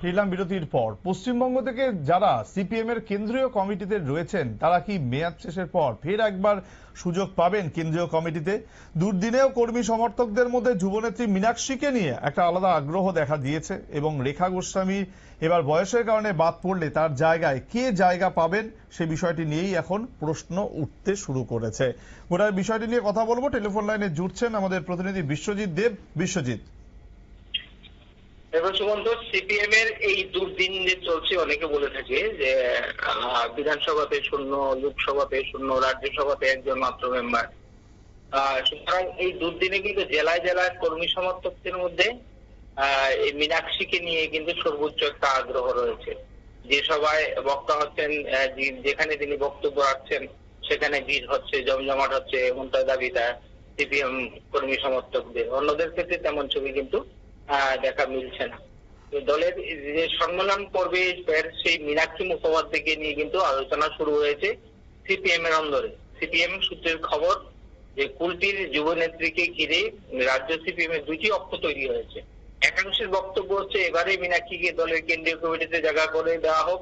ফিরলাম বিরতির পর। পশ্চিমবঙ্গ থেকে যারা সিপিএম এর কেন্দ্রীয় কমিটিতে রয়েছেন তারা কি মেয়াদ শেষের পর ফের একবার সুযোগ পাবেন কেন্দ্রীয় কমিটিতে? দুর্দিনেও কর্মী সমর্থকদের মধ্যে যুবনেত্রী মীনাক্ষীকে নিয়ে একটা আলাদা আগ্রহ দেখা দিয়েছে এবং রেখা গোস্বামী এবার বয়সের কারণে বাদ পড়লে তার জায়গায় কে জায়গা পাবেন সে বিষয়টি নিয়েই এখন প্রশ্ন উঠতে শুরু করেছে। গোটা বিষয়টি নিয়ে কথা বলবো। টেলিফোন লাইনে জুড়ছেন আমাদের প্রতিনিধি বিশ্বজিৎ দেব। বিশ্বজিৎ, এবং সুমন্ত, সিপিএম এর এই দুর্দিন যে চলছে, অনেকে বলে থাকে যে বিধানসভাতে শূন্য, লোকসভাতে শূন্য, রাজ্যসভাতে একজন মাত্র মেম্বার। সুতরাং এই দুর্দিনে কিন্তু জেলায় জেলায় কর্মী সমর্থকদের মধ্যে এই মীনাক্ষীকে নিয়ে কিন্তু সর্বোচ্চ একটা আগ্রহ রয়েছে। যে সভায় বক্তা হচ্ছেন, যেখানে তিনি বক্তব্য রাখছেন সেখানে ভিড় হচ্ছে, জমজমাট হচ্ছে, এমনটাই দাবিটা সিপিএম কর্মী সমর্থকদের। অন্যদের ক্ষেত্রে তেমন ছবি কিন্তু দেখা মিলছে না। দলের যে সম্মেলন পর্বে সেই মীনাক্ষী মুখোপাধ্যায়কে নিয়ে কিন্তু আলোচনা শুরু হয়েছে সিপিএম এর অন্দরে। সিপিএম সূত্রের খবর যে কুলটির যুব নেত্রীকে ঘিরে রাজ্য সিপিএম এর দুটি অক্ষ তৈরি হয়েছে। একাংশের বক্তব্য হচ্ছে এবারে মীনাক্ষীকে দলের কেন্দ্রীয় কমিটিতে জায়গা করে দেওয়া হোক।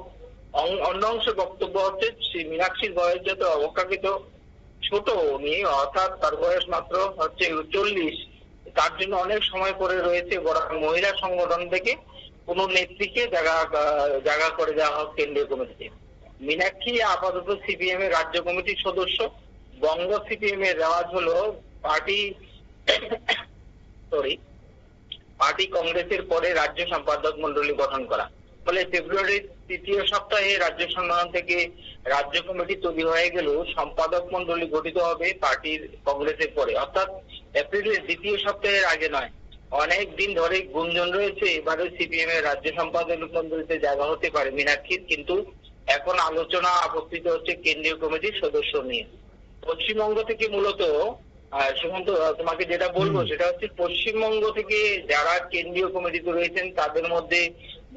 অন্য অংশের বক্তব্য হচ্ছে মীনাক্ষীর বয়স যত অবকাঠিত ছোট নিয়ে, অর্থাৎ তার বয়স মাত্র হচ্ছে 40, তার জন্য অনেক সময় পরে রয়েছে। মহিলা সংগঠন থেকে কোন নেত্রীকে জায়গা করে দেওয়া হোক কেন্দ্রীয় কমিটিতে। মীনাক্ষী আপাতত সিপিএম এর রাজ্য কমিটির সদস্য। বঙ্গ সিপিএম এর রেওয়াজ হলো পার্টি কংগ্রেসের পরে রাজ্য সম্পাদক মন্ডলী গঠন করা। ফলে ফেব্রুয়ারির তৃতীয় সপ্তাহে রাজ্য সম্মেলন থেকে রাজ্য কমিটি তৈরি হয়ে গেলেও সম্পাদক মন্ডলী গঠিত হবে পার্টির কংগ্রেসের পরে, অর্থাৎ এপ্রিলের দ্বিতীয় সপ্তাহের আগে নয়। অনেক দিন ধরে গুঞ্জন রয়েছে এবারে সিপিএম এর রাজ্য সম্পাদক মন্ডলীতে জায়গা হতে পারে মীনাক্ষীর, কিন্তু এখন আলোচনা আপত্তিত হচ্ছে কেন্দ্রীয় কমিটির সদস্য নিয়ে। পশ্চিমবঙ্গ থেকে মূলত সুমন্ত, তোমাকে যেটা বলবো সেটা হচ্ছে পশ্চিমবঙ্গ থেকে যারা কেন্দ্রীয় কমিটিতে রয়েছেন তাদের মধ্যে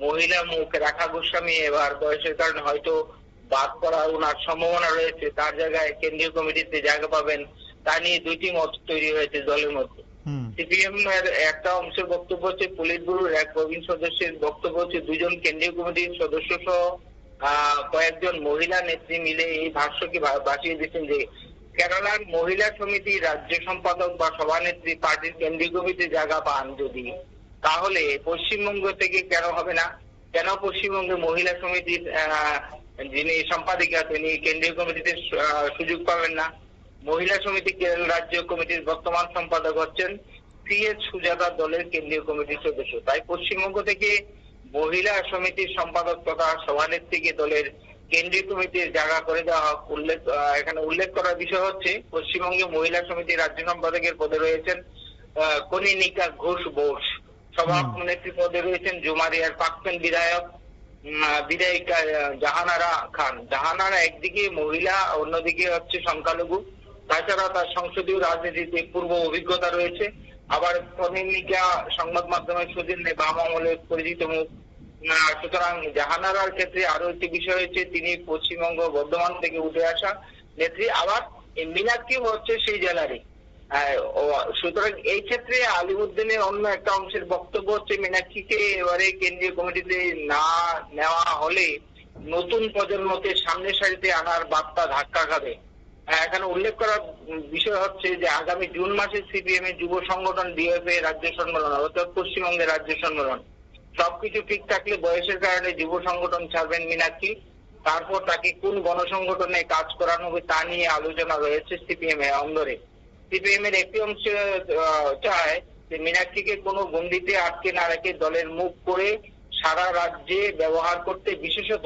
মহিলা মুখ রেখা গোস্বামী এবার বয়সের কারণে হয়তো বাদ পড়ার ওনার সম্ভাবনা রয়েছে। তার জায়গায় কেন্দ্রীয় কমিটিতে জায়গা পাবেন তা নিয়ে দুইটি মত তৈরি হয়েছে দলের মধ্যে। সিপিএম এর একটা অংশের বক্তব্য হচ্ছে, পুলিশ ব্যুরোর এক প্রবীণ সদস্যের বক্তব্য হচ্ছে, দুজন কেন্দ্রীয় কমিটির সদস্য সহ কয়েকজন মহিলা নেত্রী মিলে এই ভাষ্যকে বাঁচিয়ে দিচ্ছেন যে কেরালার মহিলা সমিতি রাজ্য সম্পাদক বা সভানেত্রী পার্টির কেন্দ্রীয় কমিটিতে জায়গা পান যদি, তাহলে পশ্চিমবঙ্গ থেকে কেন হবে না? কেন পশ্চিমবঙ্গের মহিলা সমিতির যিনি সম্পাদিকা তিনি কেন্দ্রীয় কমিটিতে সুযোগ পাবেন না? মহিলা সমিতি কেরল রাজ্য কমিটির বর্তমান সম্পাদক হচ্ছেন সিএস সুজাতা দলের কেন্দ্রীয় কমিটির সদস্য। তাই পশ্চিমবঙ্গ থেকে মহিলা সমিতির সম্পাদক তথা সভানেত্রীকে দলের কেন্দ্রীয় কমিটির জায়গা করে দেওয়া এখানে উল্লেখ করার বিষয় হচ্ছে, পশ্চিমবঙ্গে মহিলা সমিতির রাজ্য সম্পাদকের পদে রয়েছেন কনিনিকা ঘোষ বোস, সভানেত্রী পদে রয়েছেন জুমারিয়ার প্রাক্তন বিধায়িকা জাহানারা খান। জাহানারা একদিকে মহিলা, অন্যদিকে হচ্ছে সংখ্যালঘু, তাছাড়া তার সংসদীয় রাজনীতিতে পূর্ব অভিজ্ঞতা রয়েছে। আবার কনিনিকা সংবাদ মাধ্যমের সুদিন বাম আমলের পরিচিত মুখ। সুতরাং জাহানারার ক্ষেত্রে আরো একটি বিষয় হচ্ছে তিনি পশ্চিমবঙ্গ বর্ধমান থেকে উঠে আসা নেত্রী, আবার মীনাক্ষী হচ্ছে সেই জেলারই। সুতরাং এই ক্ষেত্রে আলিমুদ্দিনের অন্য একটা অংশের বক্তব্য হচ্ছে মীনাক্ষীকে এবারে কেন্দ্রীয় কমিটিতে না নেওয়া হলে নতুন প্রজন্মকে সামনের সারিতে আনার বার্তা ধাক্কা খাবে। এখানে উল্লেখ করার বিষয় হচ্ছে যে আগামী জুন মাসে সিপিএম এর যুব সংগঠন ডিএফ এ রাজ্য সম্মেলন, অর্থাৎ পশ্চিমবঙ্গের রাজ্য সম্মেলন। সবকিছু ঠিক থাকলে বয়সের কারণে যুব সংগঠন ছাড়বেন মীনাক্ষী। তারপর তাকে কোন গণসংগঠনে কাজ করানো হবে তা নিয়ে আলোচনা রয়েছে সিপিএম এর অন্দরে। সিপিএম এর একটি অংশ চায় যে মীনাক্ষীকে কোনো গণ্ডিতে আটকে না রেখে দলের মুখ করে সারা রাজ্যে ব্যবহার করতে, বিশেষত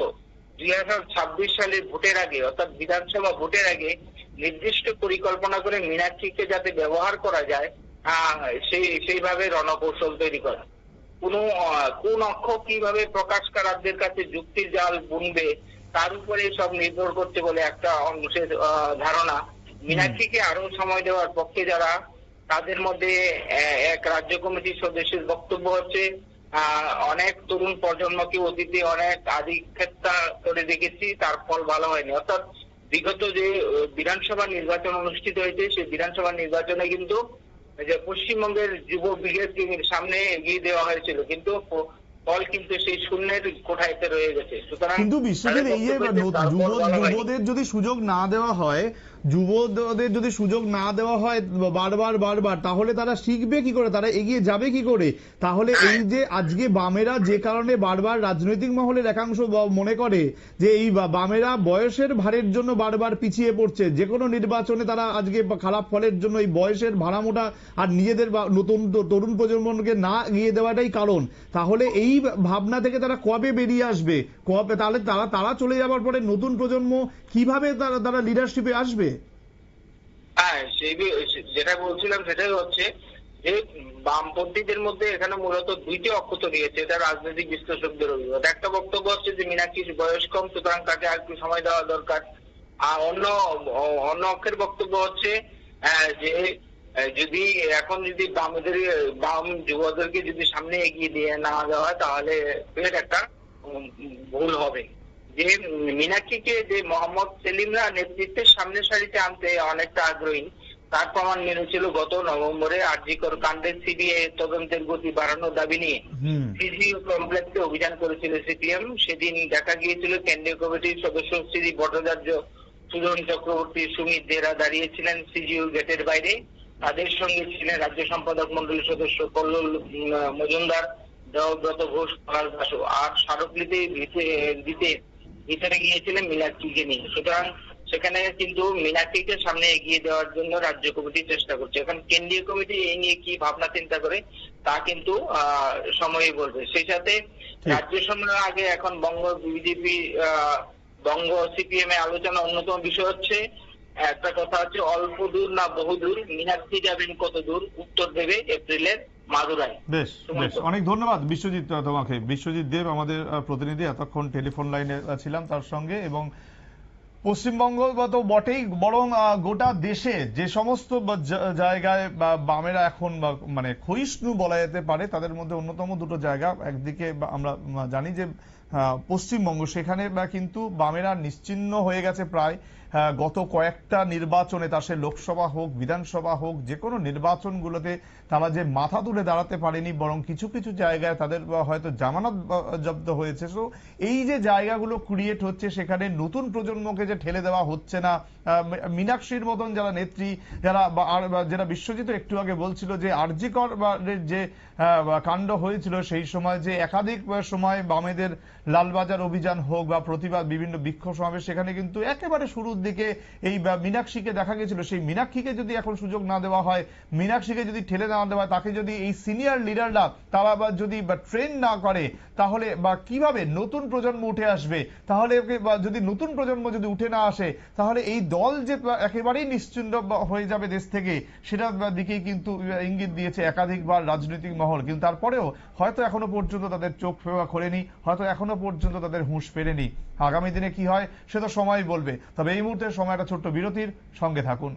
2026 সালের ভোটের আগে, অর্থাৎ বিধানসভা ভোটের আগে নির্দিষ্ট পরিকল্পনা করে মীনাক্ষীকে যাতে ব্যবহার করা যায় সেইভাবে রণকৌশল তৈরি করা। কোন অক্ষ কিভাবে প্রকাশ করারদের কাছে যুক্তির জাল বুনবে তার উপরে সব নির্ভর করতে বলে একটা অংশের ধারণা। মীনাক্ষীকে আরো সময় দেওয়ার পক্ষে যারা, তাদের মধ্যে এক রাজ্য কমিটির সদস্যের বক্তব্য হচ্ছে, অনেক তরুণ প্রজন্মকে অতীতে অনেক আধিক্ষেতা করে দেখেছি, তার ফল ভালো হয়নি। অর্থাৎ বিগত যে বিধানসভা নির্বাচন অনুষ্ঠিত হয়েছে সেই বিধানসভা নির্বাচনে কিন্তু যে পশ্চিমবঙ্গের যুব ব্রিগেডকে সামনে এগিয়ে দেওয়া হয়েছিল, কিন্তু ফল কিন্তু সেই শূন্যের কোঠায়তে রয়ে গেছে। সুতরাং কিন্তু বিশ্বজিৎ, এই যে যুবদের যদি সুযোগ না দেওয়া হয়, যুবদের যদি সুযোগ না দেওয়া হয় বারবার, তাহলে তারা শিখবে কি করে, তারা এগিয়ে যাবে কি করে? তাহলে এই যে আজকে বামেরা যে কারণে বারবার রাজনৈতিক মহলের একাংশ মনে করে যে এই বামেরা বয়সের ভারের জন্য বারবার পিছিয়ে পড়ছে, যে কোনো নির্বাচনে তারা আজকে খারাপ ফলের জন্য এই বয়সের ভাড়ামোটা আর নিজেদের নতুন তরুণ প্রজন্মকে না এগিয়ে দেওয়াটাই কারণ। তাহলে এই ভাবনা থেকে তারা কবে বেরিয়ে আসবে, কবে তাহলে তারা চলে যাওয়ার পরে নতুন প্রজন্ম কিভাবে তারা লিডারশিপে আসবে? হ্যাঁ, যেটা বলছিলাম সেটাই হচ্ছে যে বামপন্থীদের মধ্যে এখানে মূলত দুইটি অক্ষ তৈরি হয়েছে, এটা রাজনৈতিক বিশ্লেষকদের অভিমত। একটা বক্তব্য হচ্ছে যে মীনাক্ষীর বয়স কম, সুতরাং তাকে আর একটু সময় দেওয়া দরকার। আর অন্য অক্ষের বক্তব্য হচ্ছে যে যদি বাম যুবদেরকে যদি সামনে এগিয়ে দিয়ে না দেওয়া হয় তাহলে এর একটা ভুল হবে। যে মীনাক্ষীকে যে মোহাম্মদ সেলিমরা নেতৃত্বের সামনের সারিতে আনতে অনেকটা আগ্রহী, তার প্রমাণ মিলেছিল গত নভেম্বরে আরজিকর কাণ্ডের সিবিআই তদন্তের গতি বাড়ানোর দাবি নিয়ে সিজিও কমপ্লেক্সে অভিযান করেছিল সিপিএম। সেদিন দেখা গিয়েছিল কেন্দ্রীয় কমিটির সদস্য শ্রী ভট্টাচার্য, সুজন চক্রবর্তী, সুমিত দেরা দাঁড়িয়েছিলেন সিজিও গেটের বাইরে। তাদের সঙ্গে ছিলেন রাজ্য সম্পাদক মন্ডলীর সদস্য কল্লোল মজুমদার, দেবব্রত ঘোষ, পলাশ বাসু, আর স্মারকলিপি দিতে ভিতরে গিয়েছিলেন মীনাক্ষীকে নিয়ে। সুতরাং সেখানে কিন্তু মীনাক্ষীকে সামনে এগিয়ে দেওয়ার জন্য রাজ্য কমিটি চেষ্টা করছে। এখন কেন্দ্রীয় কমিটি এই নিয়ে কি ভাবনা চিন্তা করে তা কিন্তু সময়ই বলবে। সেই সাথে রাজ্য সম্মেলনের আগে এখন বঙ্গ বিজেপি বঙ্গ সিপিএম এ আলোচনা অন্যতম বিষয় হচ্ছে, একটা কথা হচ্ছে অল্প দূর না বহুদূর, মীনাক্ষী যাবেন কত দূর, উত্তর দেবে এপ্রিলের মাদুরাই। বেশ, অনেক ধন্যবাদ বিশ্বজিৎ তোমাকে। বিশ্বজিৎ দেব আমাদের প্রতিনিধি, এতক্ষণ টেলিফোন লাইনে ছিলাম তার সঙ্গে। এবং পশ্চিমবঙ্গ তো বটেই, বরং গোটা দেশে যে সমস্ত জায়গায় বামেরা এখন মানে ক্ষয়িষ্ণু বলা যেতে পারে, তাদের মধ্যে অন্যতম দুটো জায়গা। একদিকে আমরা জানি যে পশ্চিমবঙ্গ, সেখানে কিন্তু বামেরা নিশ্চিহ্ন হয়ে গেছে প্রায় গত কয়েকটা নির্বাচনে, তা সে লোকসভা হোক বিধানসভা হোক, যে কোনো নির্বাচনগুলোতে তারা যে মাথা তুলে দাঁড়াতে পারেনি, বরং কিছু কিছু জায়গায় তাদের হয়তো জামানত জব্দ হয়েছে। তো এই যে জায়গাগুলো ক্রিয়েট হচ্ছে, সেখানে নতুন প্রজন্মকে যে ঠেলে দেওয়া হচ্ছে না, মীনাক্ষীর মতন যারা নেত্রী, যারা বিশ্বজিৎ একটু আগে বলছিল যে আরজিকর যে কাণ্ড হয়েছিল সেই সময় যে একাধিক সময় বামেদের লালবাজার অভিযান হোক বা প্রতিবাদ বিভিন্ন বিক্ষোভ সমাবেশ, সেখানে কিন্তু একেবারে শুরুর দিকে এই মীনাক্ষীকে দেখা গেছিল। সেই মীনাক্ষীকে যদি এখন সুযোগ না দেওয়া হয়, মীনাক্ষীকে যদি ঠেলে না দেওয়া হয়, তাকে যদি এই সিনিয়র লিডাররা তারা যদি ট্রেন না করে, তাহলে কিভাবে নতুন প্রজন্ম উঠে আসবে? তাহলে যদি নতুন প্রজন্ম যদি উঠে না আসে, তাহলে এই দল যে একেবারেই নিশ্চিহ্ন হয়ে যাবে দেশ থেকে, সেটার দিকেই কিন্তু ইঙ্গিত দিয়েছে একাধিকবার রাজনৈতিক মহল। কিন্তু তারপরেও হয়তো এখনো পর্যন্ত তাদের চোখ খোলেনি, হয়তো এখনো পর্যন্ত তাদের হুঁশ ফেরেনি। আগামী দিনে কি হয় সে তো সময় বলবে। তবে এই মুহূর্তে সময় একটা ছোট্ট বিরতির, সঙ্গে থাকুন।